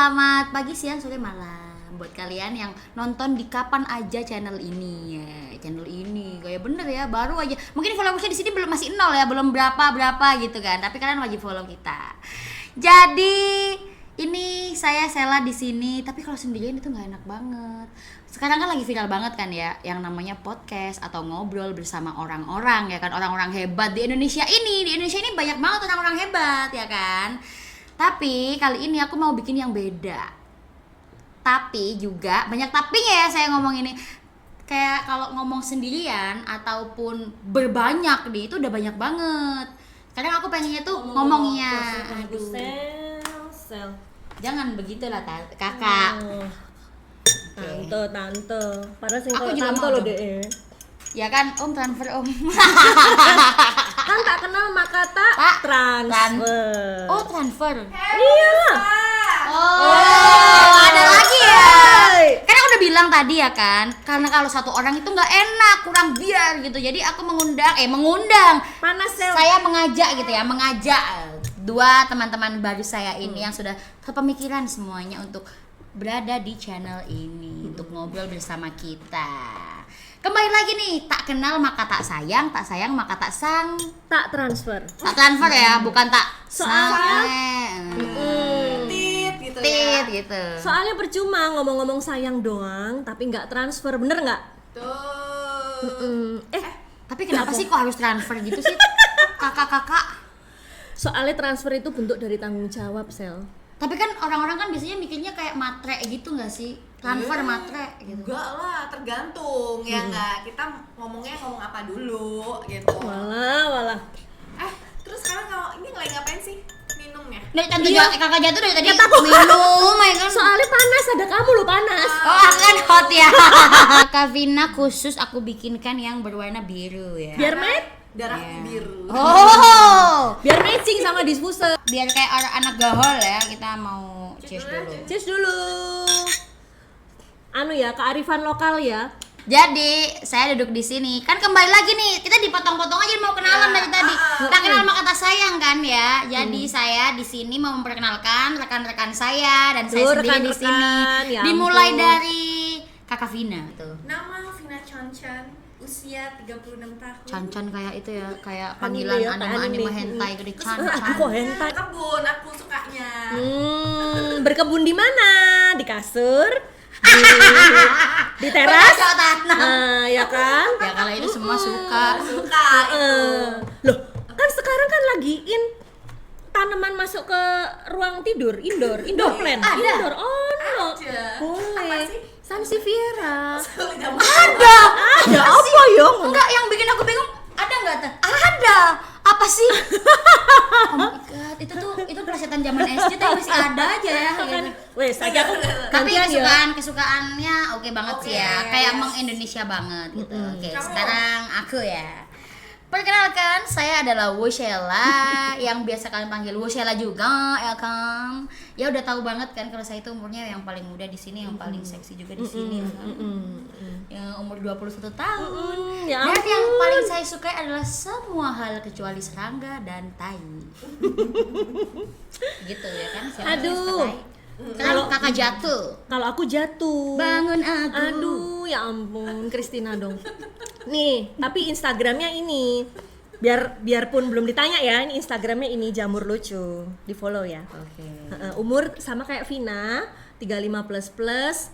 selamat pagi, siang, sore, malam buat kalian yang nonton di kapan aja channel ini ya. Channel ini kayak bener ya, baru aja. Mungkin followersnya di sini belum, masih nol ya, belum berapa gitu kan. Tapi kalian wajib follow kita. Jadi ini saya Sela di sini, tapi kalau sendirian itu nggak enak banget. Sekarang kan lagi viral banget kan ya, yang namanya podcast atau ngobrol bersama orang-orang ya kan, orang-orang hebat di Indonesia ini. Di Indonesia ini banyak banget orang-orang hebat ya kan. Tapi kali ini aku mau bikin yang beda. Tapi juga banyak tapinya ya saya ngomong ini. Kayak kalau ngomong sendirian ataupun berbanyak nih itu udah banyak banget. Kadang aku pengennya tuh ngomongnya Sel. Jangan begitulah kakak. Tante. Padahal sing Aku koyo juga tante mau lho dong. Dek. Ya kan, Om transfer Om. Kan tak kenal maka tak transfer. Oh, transfer. Iya. Oh, ada lagi ya. Kan aku udah bilang tadi ya kan, karena kalau satu orang itu nggak enak, kurang biar gitu. Jadi aku mengundang. Panas Sel. Saya mengajak gitu ya, mengajak dua teman-teman baru saya ini yang sudah kepemikiran semuanya untuk berada di channel ini untuk ngobrol bersama kita. Kembali lagi nih, tak kenal maka tak sayang maka tak sang. Tak transfer. Tak transfer ya, bukan tak Soalnya Tit gitu tit ya. gitu. Soalnya percuma ngomong-ngomong sayang doang tapi nggak transfer, bener nggak? Tuh. Tapi kenapa sih kok harus transfer gitu sih? Kakak-kakak. Soalnya transfer itu bentuk dari tanggung jawab Sel. Tapi kan orang-orang kan biasanya mikirnya kayak matre gitu nggak sih? Transfer matre gitu. Enggak lah, tergantung ya enggak. Kita ngomong apa dulu gitu. Walah. Terus sekarang kalau ini lagi ngapain sih? Minumnya? Dari tante Iya. kakak jatuh dari tadi minum ya kan. Soalnya panas, ada kamu lo panas. Oh, aku kan hot ya. Kak Vina khusus aku bikinkan yang berwarna biru ya. Biar Darah biru. Oh, biar matching sama diffuser. biar kayak anak gahol ya. Kita mau cheers dulu. Cheers dulu. Anu ya, kearifan lokal ya. Jadi saya duduk di sini. Kan kembali lagi nih, kita dipotong-potong aja mau kenalan dari tadi. Tak kenal maka tak sayang kan ya. Jadi saya di sini mau memperkenalkan rekan-rekan saya dan saya Tuh, sendiri di sini. rekan-rekan, ya Dimulai ampun. dari Kakak Vina tuh. Nama Vina Chonchan, usia 36 tahun. Can-can kayak itu ya, kayak Anime panggilan ya, kayak anime anime. hentai gede Aduh, can-can. kok hentai. Kebun, aku sukanya. Berkebun di mana? Di kasur? Di teras? Bercocok tanam. Nah, ya kan? Ya kalau itu semua suka. Suka itu. Loh, kan sekarang kan lagi in tanaman masuk ke ruang tidur, indoor plan. ada? Indoor. Oh, no. Ada. Boleh. Apa sih? Sansevieria. Ada. Ada apa ya? Enggak, yang bikin aku bingung, ada enggak tuh? Ada. Apa sih? Oh my god, itu pelesetan zaman SD tapi masih ada aja ya. Kan, Gitu. wes, lagi aku Tapi gantian ya. kesukaannya oke banget sih ya. Oke. Kayak meng-Indonesia banget gitu. Oke, Kamu? sekarang aku ya. Perkenalkan, saya adalah Woshela yang biasa kalian panggil Woshela juga ya kan. Ya udah tahu banget kan kalau saya itu umurnya yang paling muda di sini, yang paling seksi juga di sini ya kan. Yang umur 21 tahun. Ya Dan ampun. yang paling saya sukai adalah semua hal kecuali serangga dan tai. Gitu ya kan. Siapa yang Aduh. suka tai? Kalau kakak jatuh, Kalau aku jatuh. bangun aku. Aduh, ya ampun, Christina dong. Nih, tapi Instagramnya ini biarpun belum ditanya ya, ini Instagramnya ini Jamur Lucu, di follow ya. Oke. Umur sama kayak Vina, 35 plus.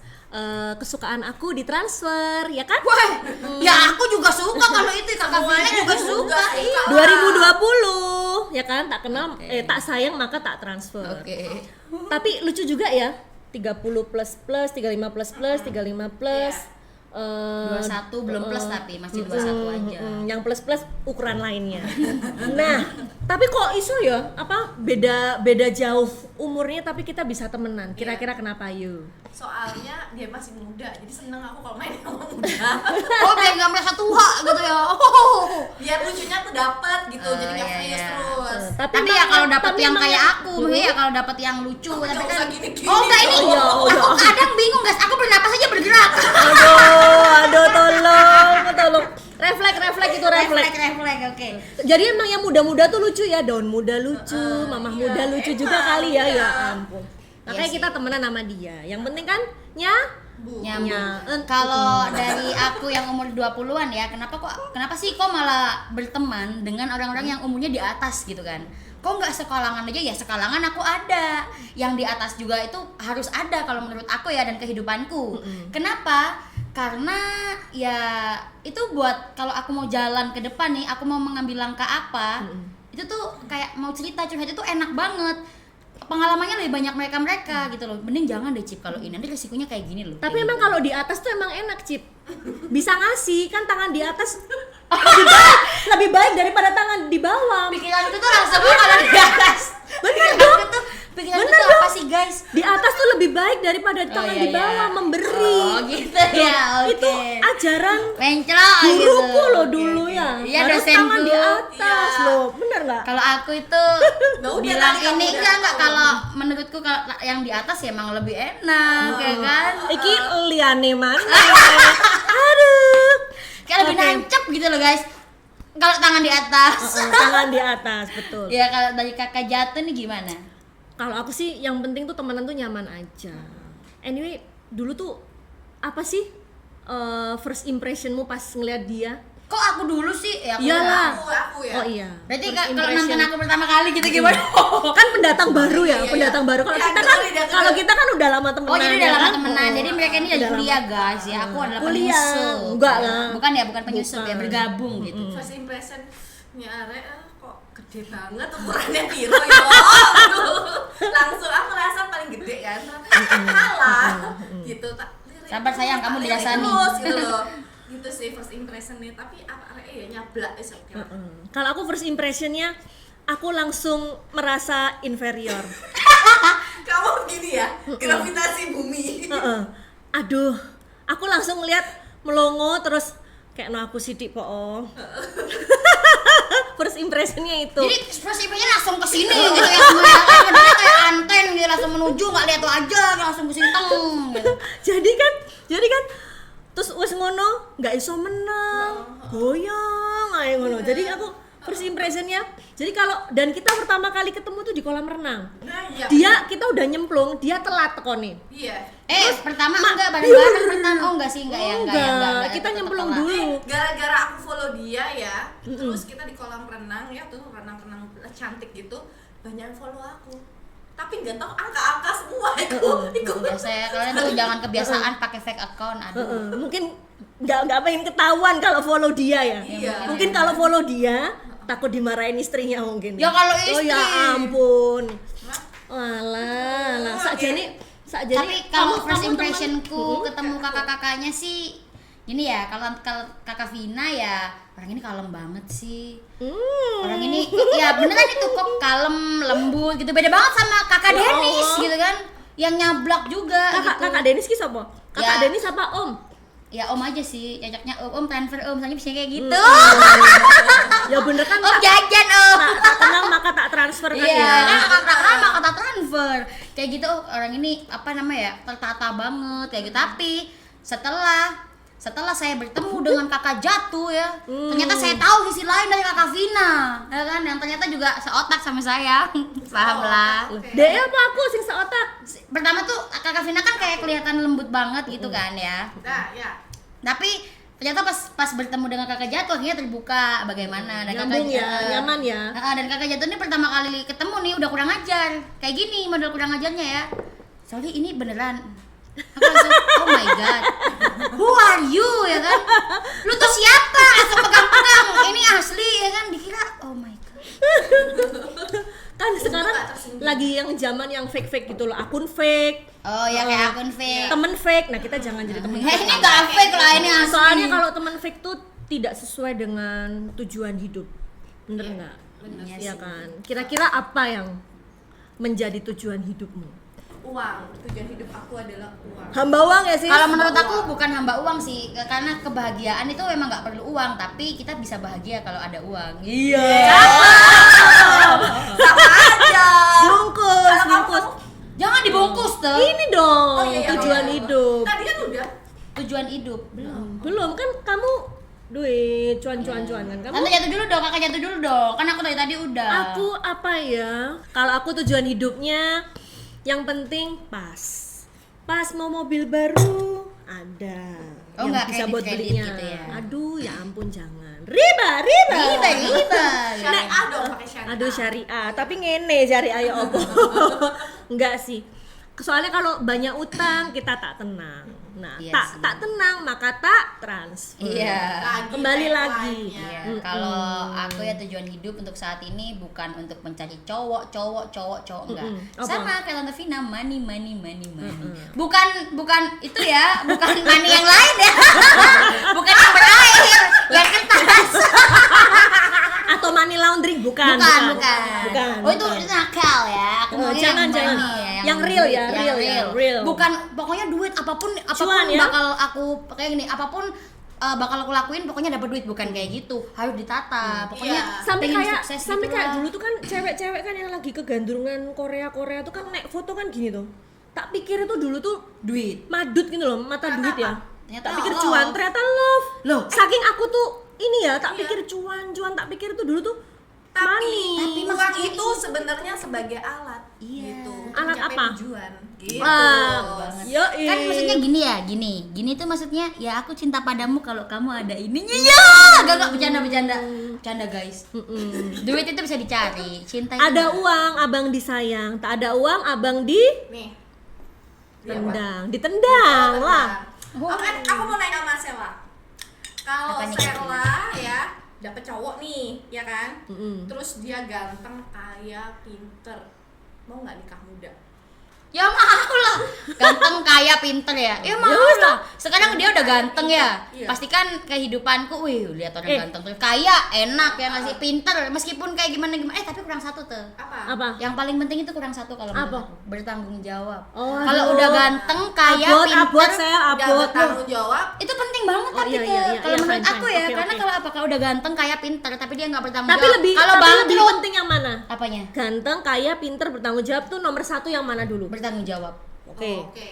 Kesukaan aku ditransfer, ya kan? Wah, ya aku juga suka kalau itu kakak Vina juga suka. Iya. 2020, ya kan? Tak kenal, tak sayang maka tak transfer. Oke. Tapi lucu juga ya, 30 plus, 35 plus, 35 plus. 21 belum plus tapi masih 21 aja. Yang plus ukuran lainnya. Nah, tapi kok iso ya? Apa beda jauh umurnya tapi kita bisa temenan. Kira-kira kenapa yuk? Soalnya dia masih muda, jadi seneng aku kalau main sama muda. Oh, biar nggak merasa tua gitu ya. Oh. Biar lucunya tuh dapet gitu, jadi nggak iya, serius iya. terus. Tapi ya kalau dapat tapi yang emang kayak ya- aku, maksudnya ya kalau dapat yang lucu, Oh, tapi nggak kan usah gini-gini. oh enggak ini. Oh, iya, oh, iya. Aku kadang bingung guys, aku bernapas aja bergerak. Aduh, tolong. Refleks itu refleks. Refleks, oke. Jadi emang yang muda-muda tuh lucu ya, daun muda lucu, mamah muda lucu juga emang, kali ya, iya. ya ampun. Makanya Iya kita sih. temenan sama dia. Yang penting kan Nyambung. Kalau dari aku yang umur 20-an ya, kenapa sih kok malah berteman dengan orang-orang yang umurnya di atas gitu kan? Kok nggak sekalangan aja? Ya sekalangan aku ada. Yang di atas juga itu harus ada kalau menurut aku ya dan kehidupanku. Kenapa? Karena ya itu buat kalau aku mau jalan ke depan nih, aku mau mengambil langkah apa, itu tuh kayak mau cerita curhat itu enak banget. Pengalamannya lebih banyak mereka gitu loh. Mending jangan deh Cip kalau ini, nanti resikonya kayak gini loh. Tapi kayak emang gitu. kalau di atas tuh emang enak, Cip. Bisa ngasih kan tangan di atas lebih baik daripada tangan di bawah. pikiran itu tuh langsung kalau di atas. Pikiran itu apa sih guys? Di atas tuh lebih baik daripada tangan iya, di bawah iya. memberi. Oh gitu ya, oke. Itu ajaran mencrok guruku gitu. loh Oke, dulu oke. ya. Iya, Harus dosenku. tangan di atas Iya. loh, bener nggak? Kalau aku itu Nah, udah bilang tadi kamu ini udah enggak tahu. kalau menurutku kalau yang di atas ya emang lebih enak ya kan. Iki liane mana? Aduh. Kayak lebih Oke. nancep gitu loh guys. Kalau tangan di atas. Tangan di atas, betul. Ya kalau dari kakak jatuh nih gimana? Kalau aku sih yang penting tuh temenan tuh nyaman aja. Anyway, dulu tuh apa sih first impressionmu pas ngeliat dia? Kok aku dulu sih? Ya aku Iyalah. Aku ya. Oh iya. Berarti First kalau impression. nonton aku pertama kali gitu gimana? Kan pendatang baru ya, Iya, iya. pendatang baru. Kalau Ya, kita betul, kan betul. kalau kita kan udah lama temenan. Oh jadi udah ya lama kan? temenan, Oh, jadi mereka ini dari udah lama. kuliah guys ya, aku adalah Kuliah. penyusup. Enggak lah. Bukan ya, bukan penyusup ya, Bukan. bergabung gitu. First impressionnya Are kok gede banget ukurannya piro ya. Aduh. Langsung aku rasa paling gede kan. Kalah gitu. Sabar, sayang, kamu dirasani. Terus gitu loh. Gitu sih first impressionnya, tapi apa Are ya nyablak wis oke. Kalau aku first impressionnya, aku langsung merasa inferior. Kamu gini ya, gravitasi bumi. Heeh. Aduh, aku langsung lihat melongo terus kayak no aku sidik po. First impressionnya itu. Jadi first impression langsung ke sini gitu ya semua ya. Kan benernya kayak anten gitu langsung menuju enggak lihat tuh aja langsung ke sini teng gitu. jadi kan terus wes ngono nggak iso menang goyang aja ngono. Jadi aku first impressionnya, jadi kalau dan kita pertama kali ketemu tuh di kolam renang, Nah, iya. kita udah nyemplung, dia telat tekone. Iya. Pertama enggak bareng-bareng pertama. Oh enggak sih, enggak ya, Enggak, enggak. kita tetep nyemplung telat. dulu. Gara-gara aku follow dia ya, terus kita di kolam renang ya, tuh renang-renang cantik gitu, banyak yang follow aku. Tapi nggak tahu angka-angka semua itu. Biasa ya, kalian tuh jangan kebiasaan pakai fake account. Aduh. Mungkin nggak pengen ketahuan kalau follow dia ya. Iya. Mungkin kalau follow dia takut dimarahin istrinya mungkin. Ya kalau Oh istri. ya ampun. Walah, sakjane Tapi kalau first kamu impressionku teman- ketemu kakak-kakaknya sih ini ya, kalau kakak Vina ya orang ini kalem banget sih. Orang ini ya beneran itu kok kalem, lembut gitu. Beda banget sama kakak Ya Denis Allah. gitu kan. Yang nyablak juga gitu. Kakak Denis ki sapa? Kakak Ya. Denis apa Om? Ya om aja sih, cocoknya om transfer om, soalnya bisa kayak gitu. Ya bener kan Om jajan om. tak kenal maka tak transfer kan Iya, ya. kan kata transfer. Kayak gitu orang ini apa namanya ya, tertata banget kayak gitu. Tapi setelah saya bertemu dengan kakak jatuh ya, ternyata saya tahu sisi lain dari kakak Vina, ya kan, yang ternyata juga seotak sama saya. Paham lah. Dek apa aku sing seotak? Pertama tuh kakak Vina kan kayak kelihatan lembut banget gitu kan ya. Nah, ya. Tapi ternyata pas bertemu dengan kakak jatuh akhirnya terbuka bagaimana dan Nyambung ya, nyaman ya. Dan kakak jatuh ini pertama kali ketemu nih udah kurang ajar kayak gini model kurang ajarnya ya, soalnya ini beneran aku langsung oh my god who are you ya kan, lu tuh siapa, langsung pegang-pegang ini asli ya kan, dikira oh my god. Kan sekarang nggak tersinggung. lagi yang zaman yang fake gitu loh, akun fake, Oh ya kayak akun fake. temen fake. Nah, kita jangan jadi temen Ini fake. gak fake lah, ini asli. Soalnya kalau teman fake tuh tidak sesuai dengan tujuan hidup. Bener nggak? bener. Iya kan. Kira-kira apa yang menjadi tujuan hidupmu? Uang, tujuan hidup aku adalah uang. Hamba uang ya sih? Kalau menurut aku bukan hamba uang sih, karena kebahagiaan itu memang nggak perlu uang, tapi kita bisa bahagia kalau ada uang. Iya. Sama aja. Bungkus, Kalau kamu- bungkus. Jangan dibungkus tuh. Ini dong Oh, iya, iya, tujuan iya. hidup. Tadi kan udah. Tujuan hidup. Belum kan kamu duit cuan-cuan kan kamu. Tante jatuh dulu dong, kakak jatuh dulu dong. Kan aku dari tadi udah. Aku apa ya? Kalau aku tujuan hidupnya Yang penting pas mau mobil baru ada Oh, yang nggak bisa buat kredit-kredit belinya. gitu ya? Aduh, ya ampun jangan. Riba. Syariah dong pakai syariah. Aduh syariah, tapi ngene syariah ya apa? Enggak sih. Soalnya kalau banyak utang kita tak tenang. Nah, Iya sih. tak tenang maka tak transfer. Iya. Kembali lagi. tagline-nya. Iya, kalau aku ya tujuan hidup untuk saat ini bukan untuk mencari cowok enggak. Apa? Sama kayak Tante Vina, money. Bukan itu ya, bukan money yang lain ya. Bukan yang berair, yang kertas. Atau money laundering bukan. Oh itu nakal ya. Aku maunya jangan. yang money ya, Yang real ya, yang real. Bukan pokoknya duit apapun Cuan ya? bakal aku kayak gini, apapun bakal aku lakuin pokoknya dapat duit, bukan kayak gitu. Harus ditata. Pokoknya Iya. Sampai pengen kayak sukses sampai gitu kayak lah. dulu tuh kan cewek-cewek kan yang lagi kegandrungan Korea tuh kan naik foto kan gini tuh. Tak pikir itu dulu tuh duit. madut gitu loh, mata duit ya. Ternyata Tak pikir love. cuan, ternyata love. Loh. Saking aku tuh ini ya, tak Iya. pikir cuan, tak pikir itu dulu tuh Tapi money. uang maksudnya itu sebenarnya sebagai alat. Iya. Gitu. Alat Mencapai apa? Tujuan. Gitu. Banget. Yo, Kan maksudnya gini ya, gini tuh maksudnya ya aku cinta padamu kalau kamu ada ininya ya. Gak bercanda guys. Duit itu bisa dicari, cinta itu ada enggak. uang abang disayang, tak ada uang abang Nih. ditendang lah. Aku mau nanya sama Sela. Kalau Apa nih, Sela ya dapet cowok nih, ya kan? Mm-mm. Terus dia ganteng, kaya, pinter. Mau nggak nikah muda? Ya mau lah, ganteng, kaya, pinter ya. Ya mau lah. Sekarang dia udah ganteng ya. Iya. Pastikan kehidupanku, wih lihat orang Eh. ganteng terus kaya, enak ya ngasih pinter. Meskipun kayak gimana tapi kurang satu tuh. Apa? Apa? Yang paling penting itu kurang satu kalau menurut Apa? aku, bertanggung jawab. Oh, Kalau aduh. udah ganteng, kaya, abot pinter, saya Nggak abot. bertanggung jawab. itu penting banget Oh, tapi iya, tuh. iya, Kalau iya, menurut fine, aku fine. ya, Oke, karena oke. kalau apakah udah ganteng, kaya, pinter, tapi dia nggak bertanggung Tapi jawab. lebih kalau tapi lebih bangkrut, penting yang mana? apanya? Ganteng, kaya, pinter, bertanggung jawab tuh nomor satu yang mana dulu? Bertanggung jawab. Oke. Oke.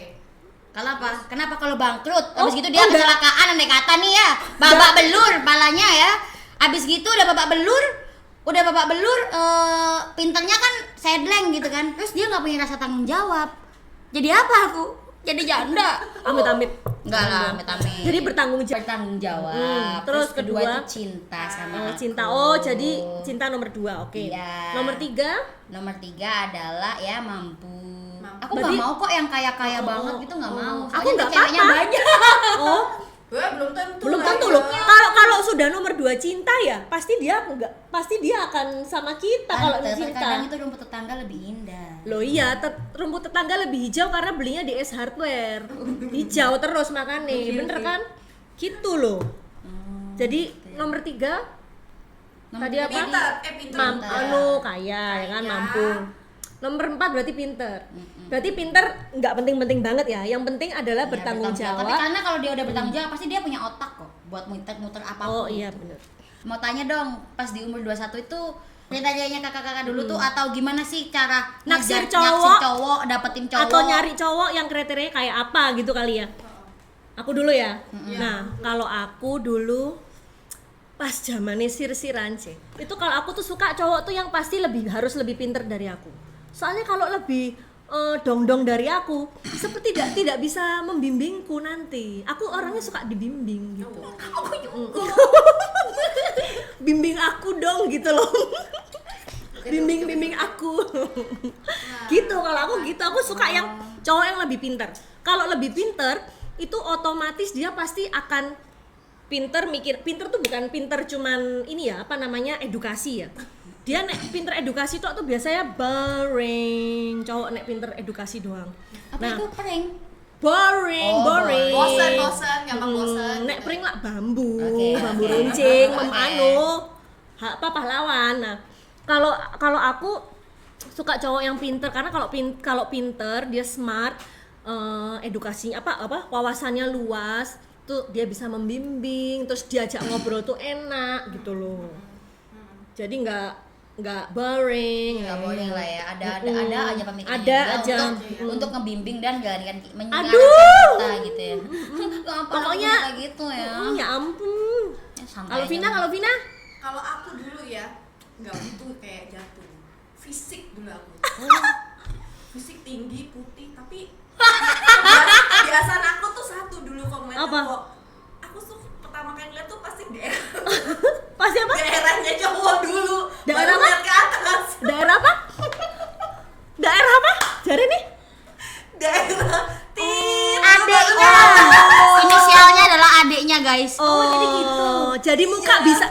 Kalau apa? Kenapa kalau bangkrut? Oh, Abis gitu dia enggak. kecelakaan andai kata nih ya. Babak belur palanya ya. Abis gitu udah babak belur, pinternya kan sedleng gitu kan. Terus dia nggak punya rasa tanggung jawab. Jadi apa aku? Jadi janda. Amit-amit. Enggak lah, amit-amit. Jadi bertanggung jawab. bertanggung jawab. Terus kedua kedua? itu cinta sama Oh, aku. cinta. Oh, jadi cinta nomor 2. Oke. Iya. Nomor 3? Nomor 3 adalah ya mampu. Aku Berarti- nggak mau kok yang kaya-kaya banget gitu, nggak mau. Aku Soalnya nggak ceweknya apa-apa. banyak. Oh, Belum tentu. belum lah tentu ya. loh. Kalau sudah nomor 2 cinta ya, pasti dia akan sama kita kalau Tante, cinta. terkadang itu rumput tetangga lebih indah. Loh iya, rumput tetangga lebih hijau karena belinya di S Hardware. Hijau terus makanya, bener kan? Gitu loh. Jadi nomor 3 Nomor tadi tiga apa? Pinter. Pinter. Kaya ya kan, Kaya. mampu. Nomor 4 berarti pinter. Berarti pinter nggak penting-penting banget ya. Yang penting adalah Iya, bertanggung Tapi jawab. karena kalau dia udah bertanggung jawab pasti dia punya otak kok buat muter-muter apapun. Oh iya bener. Mau tanya dong, pas di umur 21 itu kriteria kakak-kakak dulu tuh atau gimana sih cara Naksir naksir cowok, cowok, dapetin cowok? Atau nyari cowok yang kriterianya kayak apa gitu kali ya. Aku dulu ya. Nah, kalau aku dulu pas zamannya sir-siran sih. Itu kalau aku tuh suka cowok tuh yang pasti harus lebih pinter dari aku. Soalnya kalau lebih dong-dong dari aku, seperti tidak bisa membimbingku nanti. Aku orangnya suka dibimbing gitu. Bimbing aku dong gitu loh. Bimbing aku. Gitu kalau aku gitu, aku suka yang cowok yang lebih pinter. Kalau lebih pinter itu otomatis dia pasti akan pinter tuh bukan pinter cuman ini ya, apa namanya, edukasi ya. Dia nek pinter edukasi tuh biasanya boring. Cowok nek pinter edukasi doang. Apa itu prank? Boring, Oh, boring. Bosan, gampang bosan. Nek pring lah bambu, Oke, bambu oke. runcing, Oke. pahlawan. Nah, kalau aku suka cowok yang pinter karena kalau pinter dia smart, edukasinya apa wawasannya luas, tuh dia bisa membimbing, terus diajak ngobrol tuh enak gitu loh. Jadi nggak boring. Nggak boleh lah ya, ada aja pemikiran Ada dia aja. untuk ngebimbing dan mengarahkan Aduh. kita gitu ya. Pokoknya kayak gitu ya. Ya ampun. Ya, santai Kalau Vina, aja. Kalau aku dulu ya nggak butuh kayak jatuh. Fisik dulu aku. fisik tinggi, putih, tapi kebiasaan aku tuh satu dulu komen Apa? cowok. Aku tuh pertama kali lihat tuh pasti Pasti apa? daerahnya cowok dulu. Daerah baru apa? lihat ke atas. Daerah apa? Daerah apa? Jari nih? Daerah tit. Adeknya. Inisialnya adalah adeknya, guys. Jadi gitu. Jadi muka bisa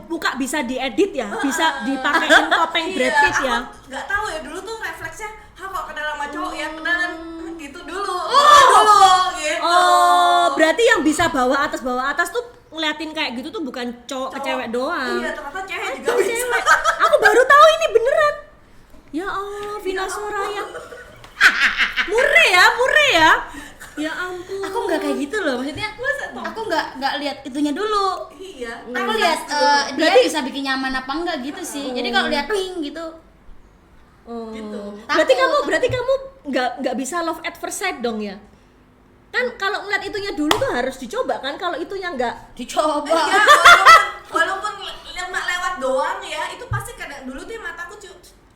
muka bisa diedit ya, bisa dipakein topeng Brad Pitt ya. Nggak tahu ya dulu tuh refleksnya, kok kenal sama cowok ya kenalan gitu dulu. Dulu gitu. Oh, berarti yang bisa bawa atas tuh ngeliatin kayak gitu tuh bukan cowok ke cewek doang. Iya, ternyata cewek juga Ada bisa. cewek. Aku baru tahu ini beneran. Ya Allah, Vina Soraya. Murah ya. Ya ampun. Aku nggak kayak gitu loh, maksudnya aku nggak lihat itunya dulu. Iya. Aku lihat dia Berarti- bisa bikin nyaman apa enggak gitu sih. Jadi kalau lihat ping gitu, Oh. Gitu. Berarti kamu nggak bisa love at first sight dong ya? Kan kalau ngeliat itunya dulu tuh harus dicoba kan, kalau itunya nggak dicoba. Iya, walaupun lewat doang ya, itu pasti kadang dulu tuh mataku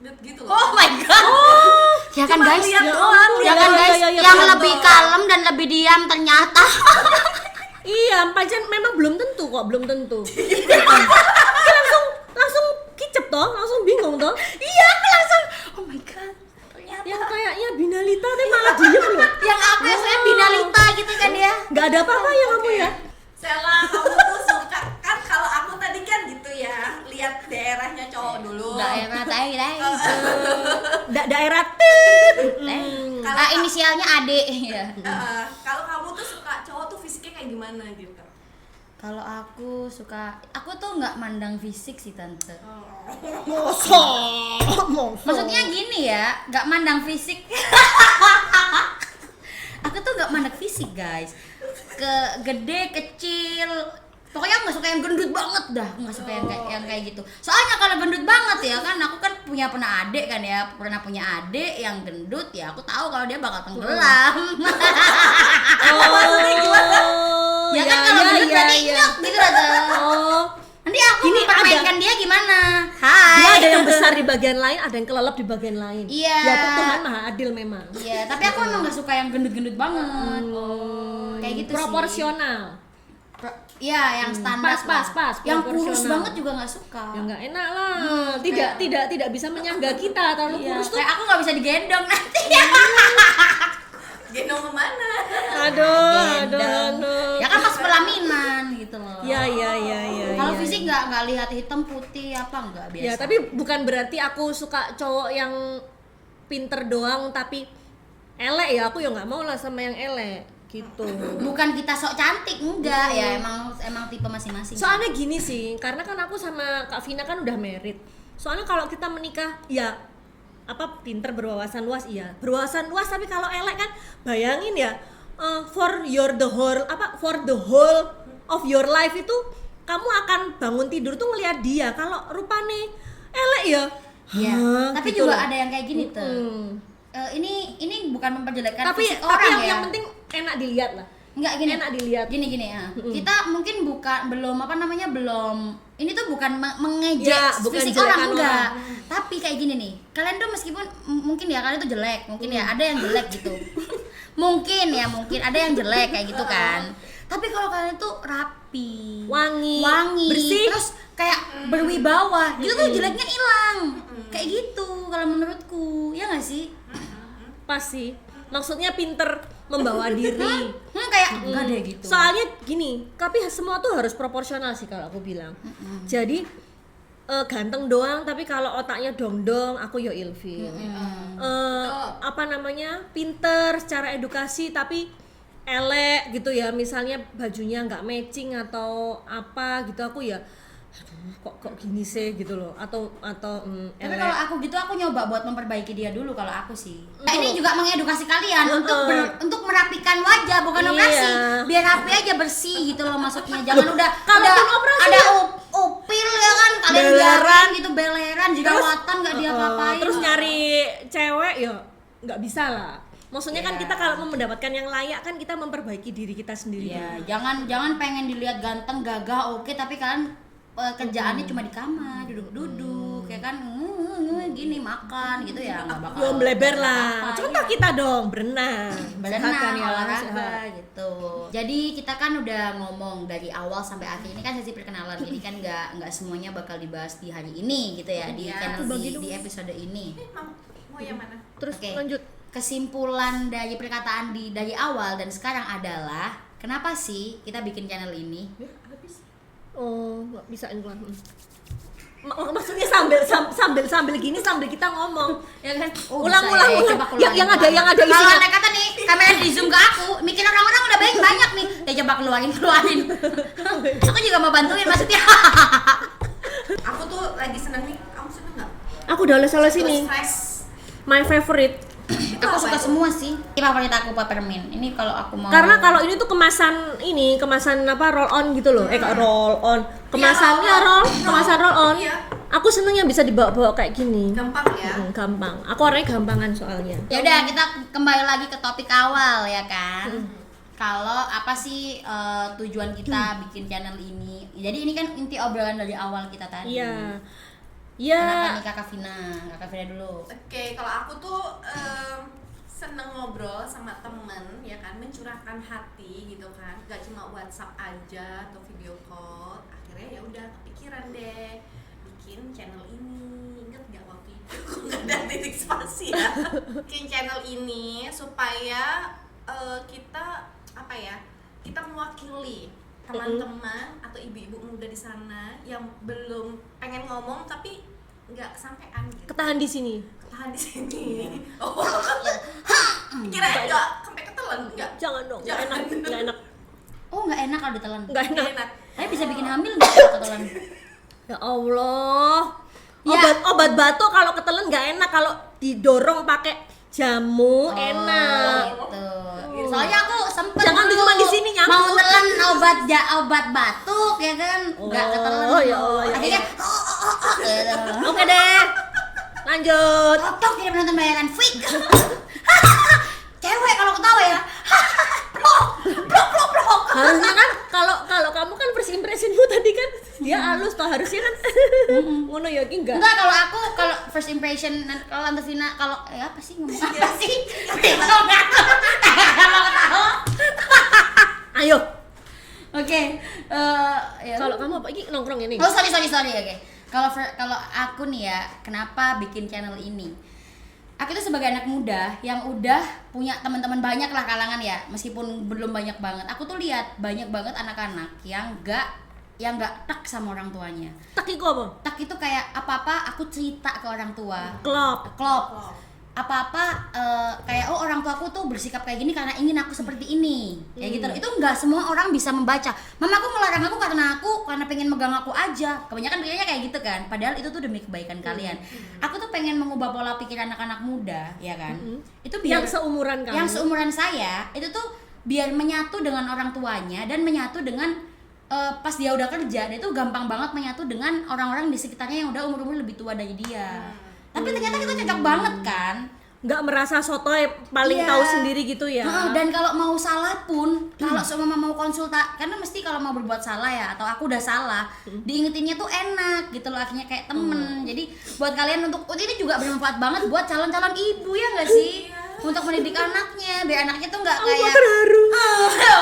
gitu loh. Oh my god. Ya kan Cuma guys, lihat ya doang, ya lihat kan doang. guys, ya, yang betul. lebih kalem dan lebih diam ternyata. Iya, pancen memang belum tentu kok, belum tentu. Kan langsung kicep toh, langsung bingung toh. Iya, aku langsung oh my god. Ternyata Yang kayaknya Binalita tuh malah diem loh. yang aku ya saya binalita gitu kan ya. Nggak ada apa-apa ya kamu ya. Sela, kamu tuh suka kan kalau aku tadi kan gitu ya, lihat daerahnya cowok dulu. Daerah tai gitu. Daerah tit. Ah, inisialnya Ade ya. Kalau kamu tuh suka cowok tuh fisiknya kayak gimana gitu? Kalau aku tuh nggak mandang fisik sih tante. Maksudnya gini ya, nggak mandang fisik. Aku tuh nggak mandang fisik guys. Gede, kecil. Pokoknya aku nggak suka yang gendut banget dah. Aku nggak suka yang kayak gitu. Soalnya kalau gendut banget ya kan, aku kan pernah adik kan ya, pernah punya adik yang gendut ya. Aku tahu kalau dia bakal tenggelam. Maksudnya gimana? Ya kan kalau gendut berarti nyok gitu aja. Oh, Nanti aku Gini, mempermainkan dia gimana? dia Hai. ada yang besar di bagian lain, ada yang kelelep di bagian lain. Iya. Ya Tuhan maha adil memang. Iya, tapi aku emang nggak suka yang gendut-gendut banget. Kayak gitu Proporsional. sih. Iya, yang standar. Pas. Yang kurus proporsional. banget juga nggak suka. Ya nggak enak lah. Tidak bisa menyangga kita terlalu Iya, kurus tuh. kayak aku nggak bisa digendong nanti. Gendong kemana? Aduh. Ya kan pas pelaminan gitu loh. Ya. Kalau ya. fisik nggak lihat hitam putih apa nggak biasa. Ya, tapi bukan berarti aku suka cowok yang pinter doang tapi elek ya. Aku ya nggak mau lah sama yang elek gitu. Bukan kita sok cantik enggak ya, emang tipe masing-masing. Soalnya gini sih, karena kan aku sama Kak Vina kan udah married. Soalnya kalau kita menikah ya pinter berwawasan luas berwawasan luas, tapi kalau elek kan bayangin ya, for the whole of your life itu kamu akan bangun tidur tuh ngelihat dia. Kalau rupane elek ya. Iya. Tapi gitu juga loh. ada yang kayak gini tuh. Ini bukan memperjelekkan Tapi fisik orang ya. yang penting enak dilihat lah. Enggak gini. Enak dilihat. Gini ya. Kita mungkin belum ini tuh bukan mengejek Ya, bukan fisik jelekan orang enggak. orang. Tapi kayak gini nih. Kalian tuh meskipun mungkin ya kalian tuh jelek, mungkin ya ada yang jelek gitu. mungkin ada yang jelek kayak gitu kan. Tapi kalau kalian tuh rapi, Wangi, bersih, bersih. terus kayak berwibawa, gitu tuh jeleknya hilang. Kayak gitu kalau menurutku. Ya enggak sih? Pasti. Maksudnya pinter membawa diri. Kayak enggak deh gitu. Soalnya gini, tapi semua tuh harus proporsional sih kalau aku bilang. Jadi ganteng doang tapi kalau otaknya dong-dong aku yo ilfil. Pinter secara edukasi tapi elek gitu ya, misalnya bajunya nggak matching atau apa gitu, aku ya aduh kok gini sih gitu loh, atau Tapi elek. kalau aku gitu aku nyoba buat memperbaiki dia dulu kalau aku sih. Nah, ini juga mengedukasi kalian untuk merapikan wajah, bukan Iya. operasi. Biar rapi aja bersih gitu loh maksudnya. Jangan udah kalaupun operasi ada ya. upil ya kan, kalian biarin gitu beleran, jerawatan enggak diapa-apain. Terus nyari cewek ya nggak bisa lah. Maksudnya kan Iya. kita kalau mau mendapatkan yang layak kan kita memperbaiki diri kita sendiri. ya, jangan pengen dilihat ganteng, gagah, oke, tapi kalian kerjaannya cuma di kamar, duduk-duduk, ya kan, gini makan gitu ya nggak bakal. Belum bleber lah. apa-apa, Contoh iya. kita dong berenang. Berenang, Sehat kan ya, olahraga sehat. gitu. Jadi kita kan udah ngomong dari awal sampai akhir ini kan sesi perkenalan. Jadi kan nggak semuanya bakal dibahas di hari ini gitu ya di Iya. channel Bagi di dong. episode ini. Mau yang mana? Terus Oke. lanjut. Kesimpulan dari perkataan dari awal dan sekarang adalah kenapa sih kita bikin channel ini? Oh, nggak bisa keluar. Maksudnya sambil gini sambil kita ngomong. Ya kan? Ulang. Coba keluarin, Yang ada keluarin. isinya. Kalau naik kata nih kamera di zoom ke aku, mikir orang-orang udah banyak nih. Ya coba keluarin. Aku juga mau bantuin maksudnya. Aku tuh lagi seneng nih. Kamu seneng nggak? Aku udah les ini. Stress. My favorite. Aku suka semua sih. Ini favorit aku peppermint. Ini kalau aku mau. Karena kalau ini tuh kemasan apa roll on gitu loh. Roll on. Kemasannya kemasan roll on. Iya. Aku seneng yang bisa dibawa-bawa kayak gini. Gampang ya. Gampang. Aku orangnya gampangan soalnya. Ya udah kita kembali lagi ke topik awal ya kan. Kalau apa sih tujuan kita bikin channel ini? Jadi ini kan inti obrolan dari awal kita tadi. Iya. Kenapa Ya. nih Kakak Vina dulu. Oke, kalau aku tuh seneng ngobrol sama temen ya kan, mencurahkan hati gitu kan, gak cuma WhatsApp aja atau video call. Akhirnya ya udah kepikiran deh bikin channel ini. Ingat gak waktu itu nggak ada titik spasi ya? Bikin channel ini supaya kita apa ya? Kita mewakili teman-teman atau ibu-ibu muda di sana yang belum pengen ngomong tapi nggak kesampaian gitu. Ketahan di sini. Tahan di sini. Oh. Kira enggak sampai ketelan enggak? Jangan dong. Nggak Jangan. enak. Nggak enak. Oh nggak enak kalau ditelan. Nggak enak. Enak. Tapi bisa bikin hamil nggak kalau ketelan? Ya Allah. Ya. Obat batuk kalau ketelan nggak enak, kalau didorong pakai jamu enak. Gitu. Soalnya aku sempet Jangan dulu cuma di sini nyambut. mau telan obat batuk ya kan, nggak ketelan. Oh, ya Allah, ya Akhirnya gitu. Oke deh. Lanjut. Kotok tidak menonton bayaran fake. Cewek kalau ketawa ya. Blok. Harusnya kan kalau kamu kan first impressionmu tadi kan dia halus toh, harusnya kan ngono ya ki enggak. Enggak, kalau first impression kalau Tante Vina kalau apa sih ngomong apa sih? Kalau ketawa. Ayo. Oke. Ya. Kalau kamu apa ini nongkrong ini? Oh sorry oke. Kalau aku nih ya, kenapa bikin channel ini? Aku itu sebagai anak muda yang udah punya teman-teman banyak lah kalangan ya, meskipun belum banyak banget. Aku tuh lihat banyak banget anak-anak yang nggak tak sama orang tuanya. Tak iku apa? Tak itu kayak apa-apa aku cerita ke orang tua. Klop. Klop. Apa-apa kayak orang tuaku tuh bersikap kayak gini karena ingin aku seperti ini. Kayak gitu loh. Itu nggak semua orang bisa membaca. Mamaku melarang aku karena pengen megang aku aja. Kebanyakan pikirnya kayak gitu kan. Padahal itu tuh demi kebaikan kalian. Aku tuh pengen mengubah pola pikir anak-anak muda, ya kan? Itu biar Yang seumuran kamu. yang seumuran saya itu tuh biar menyatu dengan orang tuanya dan menyatu dengan pas dia udah kerja, dia tuh gampang banget menyatu dengan orang-orang di sekitarnya yang udah umur lebih tua dari dia. Tapi ternyata kita cocok banget kan? Nggak merasa sotoy paling Iya. tahu sendiri gitu ya. Dan kalau mau salah pun, kalau seumpama mau konsulta, karena mesti kalau mau berbuat salah ya, atau aku udah salah, diingetinnya tuh enak gitu loh, akhirnya kayak temen. Jadi buat kalian untuk ini juga bermanfaat banget buat calon-calon ibu ya nggak sih? Untuk mendidik anaknya, biar anaknya tuh nggak kayak. terharu.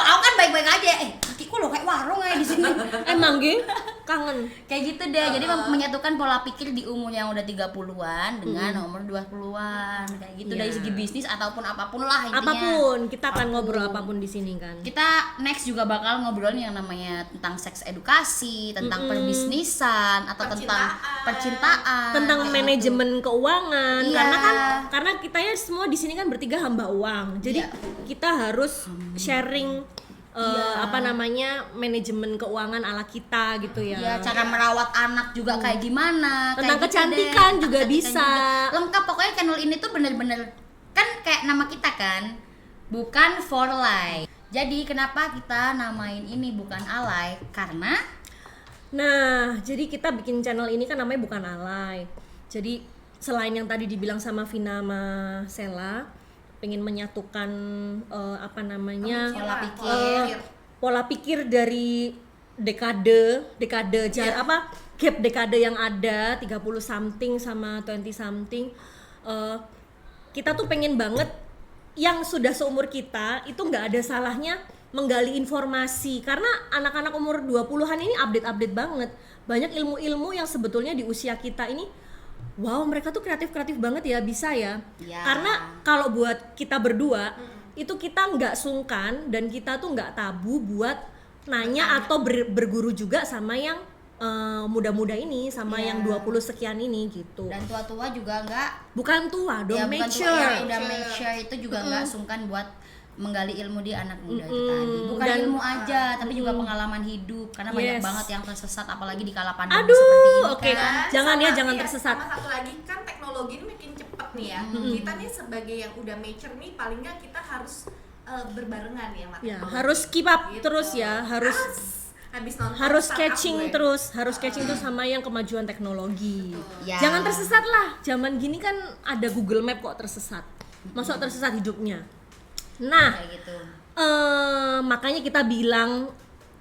Aku kan baik-baik aja. Kakiku loh kayak warung aja di sini. Emang gih? Kangen. Kayak gitu deh. Jadi menyatukan pola pikir di umur yang udah 30-an dengan umur 20-an. Kayak gitu dari Iya. segi bisnis ataupun apapun lah intinya. Apapun, kita akan Apapun. ngobrol apapun di sini kan. Kita next juga bakal ngobrol yang namanya tentang seks edukasi, tentang perbisnisan atau tentang percintaan, Tentang kayak manajemen keuangan. Iya. Karena kita ya semua di sini kan bertiga hamba uang. Jadi Iya. kita harus sharing manajemen keuangan ala kita gitu ya. Ya, cara merawat anak juga kayak gimana. Tentang kayak gitu kecantikan deh. juga Tentang bisa. juga. Lengkap pokoknya channel ini tuh bener-bener kan kayak nama kita kan, bukan for life. Jadi kenapa kita namain ini bukan alay? Karena Nah, jadi kita bikin channel ini kan namanya bukan alay. Jadi selain yang tadi dibilang sama Vina sama Sela, pengen menyatukan pola pikir. pola pikir gap dekade yang ada 30 something sama 20 something, kita tuh pengen banget yang sudah seumur kita itu nggak ada salahnya menggali informasi, karena anak-anak umur 20-an ini update banget. Banyak ilmu-ilmu yang sebetulnya di usia kita ini, wow, mereka tuh kreatif banget ya, bisa ya. Karena kalau buat kita berdua itu kita nggak sungkan dan kita tuh nggak tabu buat nanya atau berguru juga sama yang muda-muda ini, sama yang 20 sekian ini gitu. Dan tua-tua juga enggak, Bukan tua, ya, make bukan sure. tua, ya, udah make sure itu juga enggak sungkan buat menggali ilmu di anak muda itu tadi. Bukan Dan- ilmu aja, tapi juga pengalaman hidup, karena banyak Yes. banget yang tersesat apalagi di kala pandemi Aduh, seperti ini oke. kan. Jangan ya, Sama- jangan iya, tersesat. Sama satu lagi kan teknologi ini makin cepet nih ya. Kita nih sebagai yang udah mature nih, paling nggak kita harus berbarengan ya sama Ya, teknologi. harus keep up Gitu. terus ya, harus habis nonton harus startup catching gue. terus, harus catching terus sama yang kemajuan teknologi. Ya. Jangan tersesat lah. Zaman gini kan ada Google Map kok tersesat. Masuk tersesat hidupnya. Nah, Kayak gitu. makanya kita bilang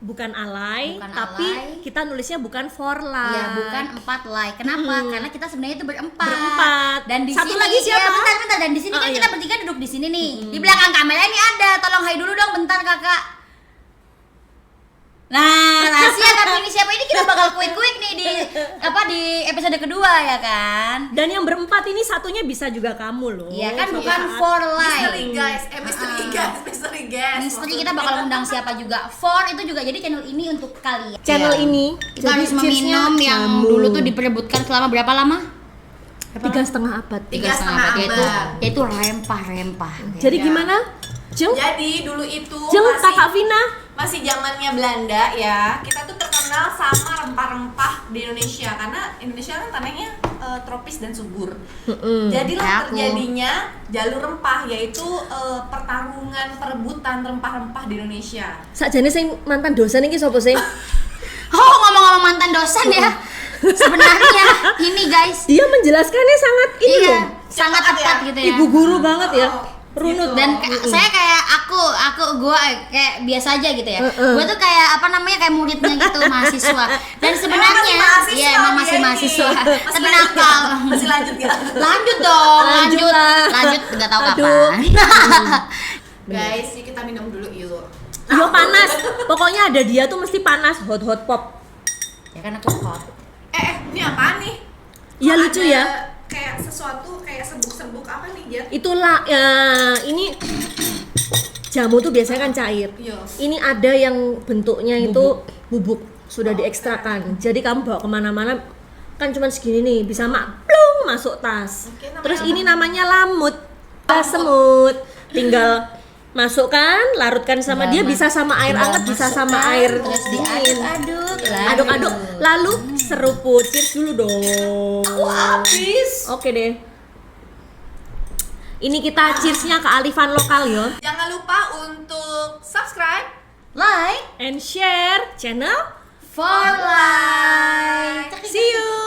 bukan alay, Bukan tapi alay. kita nulisnya bukan for life. Ya, bukan 4 like. Kenapa? Karena kita sebenarnya itu berempat. Berempat. Dan di Satu sini lagi siapa? ya, bentar. Dan di sini Oh, kan iya. kita bertiga duduk di sini nih. Di belakang kamera ini ada. Tolong hai dulu dong bentar, Kakak. Nah, rahasia kami ini siapa ini kita bakal kuik-kuik nih di episode kedua ya kan? Dan yang berempat ini satunya bisa juga kamu loh. Iya kan, Suatu bukan saat. for Misteri like. guys, misteri guys. Misteri kita bakal undang siapa juga. For itu juga, jadi channel ini untuk kalian. Channel Iya. ini Kita harus meminum yang dulu tuh diperebutkan selama berapa lama? 3,5 abad. 3,5 yaitu abad. yaitu rempah-rempah. Jadi Ya. gimana? Jeng? Jadi dulu itu Jeng, masih Kakak Vina. masih zamannya Belanda ya. Kita tuh terkenal sama rempah-rempah di Indonesia karena Indonesia kan tanahnya tropis dan subur. Jadilah Kayak aku. terjadinya jalur rempah, yaitu pertarungan perebutan rempah-rempah di Indonesia. Sakjane sing mantan dosen iki sapa sih? Oh, ngomong-ngomong mantan dosen ya. Sebenarnya ini guys, Dia menjelaskannya sangat ini iya, loh. sangat Cepat tepat ya. gitu ya. Ibu guru banget ya. Oh, Runut. gitu. Dan saya kayak gue kayak biasa aja gitu ya. Gue tuh kayak apa namanya, kayak muridnya gitu, mahasiswa. Dan sebenarnya Emang masih mahasiswa ya emang masih dia ini. mahasiswa. Masih Tapi lanjut nakal. nggak? Masih lanjut ya. Lanjut dong, Lanjut lah. lanjut nggak tahu Aduh. kapan. Guys, yuk kita minum dulu yuk. Yo panas. Pokoknya ada dia tuh mesti panas, hot pop. Ya kan aku hot. Ini apaan nih? Iya, Kok lucu ada ya. Kayak sesuatu kayak serbuk-serbuk apa nih, Jet? Itulah ya, ini jamu tuh biasanya kan cair. Iya. Ini ada yang bentuknya itu bubuk, sudah diekstrakan. Jadi kamu bawa kemana-mana kan cuma segini nih, bisa plung masuk tas. Oke, namanya Terus apa? ini namanya lamut, semut. Tinggal masukkan, larutkan sama dia, bisa sama air hangat, bisa sama air terus dingin. diaduk-aduk. Aduk-aduk, lalu seruput. Cheers dulu dong. Aku habis. Oke deh. Ini kita cheersnya kearifan lokal ya. Jangan lupa untuk subscribe Like And share channel. for life. See you.